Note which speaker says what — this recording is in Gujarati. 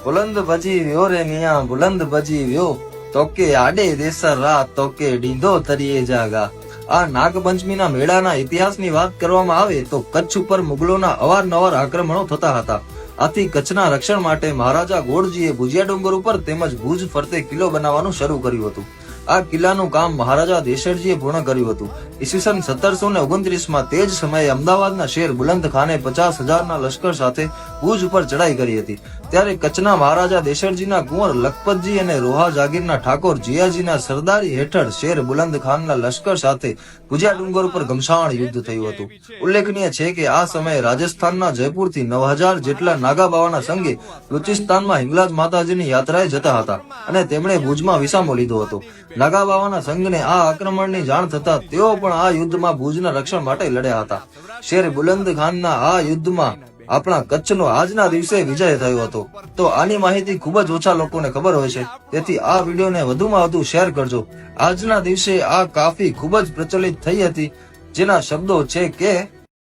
Speaker 1: બુલંદ ભજી વ્યો રે મિયા બુલંદ ભજી વ્યો, તોકે આડે દેસર રાત તોકે ડીંધો તરીએ જાગા. આ નાગપંચમીના મેળાના ઇતિહાસની વાત કરવામાં આવે તો કચ્છ ઉપર મુગલોના અવારનવાર આક્રમણો થતા હતા. આથી કચ્છના રક્ષણ માટે મહારાજા ગોળજીએ ભુજિયા ડુંગર ઉપર તેમજ ભુજ ફરતે કિલ્લો બનાવવાનું શરૂ કર્યું હતું. આ કિલ્લાનું કામ મહારાજા દેશરજીએ પૂર્ણ કર્યું હતું. ઈસવીસન 1729માં તે જ સમયે અમદાવાદના શેર બુલંદ ખાને 50,000ના લશ્કર સાથે ભુજ ઉપર ચડાઈ કરી હતી. ત્યારે કચ્છના મહારાજા દેશરજીના કુંવર લખપતજી અને રોહા જાગીરના ઠાકોર જીયાજીના સરદારી હેઠળ શેર બુલંદ ખાનના લશ્કર સાથે ભુજિયા ડુંગર ઉપર ઘમસાણ યુદ્ધ થયું હતું. ઉલ્લેખનીય છે કે આ સમયે રાજસ્થાનના જયપુરથી 9,000 જેટલા નાગા બાવાના સંઘે બલુચિસ્તાનમાં હિંગલાજ માતાજીની યાત્રાએ જતા હતા અને તેમણે ભુજમાં વિસામો લીધો હતો. નાગા બાવાના સંઘને આ આક્રમણની જાણ થતા તેઓ પણ આ યુદ્ધમાં ભુજના રક્ષણ માટે લડ્યા હતા. શેર બુલંદ ખાનના આ યુદ્ધમાં આપણા કચ્છનો આજના દિવસે વિજય થયો હતો. તો આની માહિતી ખૂબ જ ઓછા લોકોને ખબર હોય છે, તેથી આ વિડીયોને વધુમાં વધુ શેર કરજો. આજના દિવસે આ કાફી ખૂબ જ પ્રચલિત થઈ હતી, જેના શબ્દો છે કે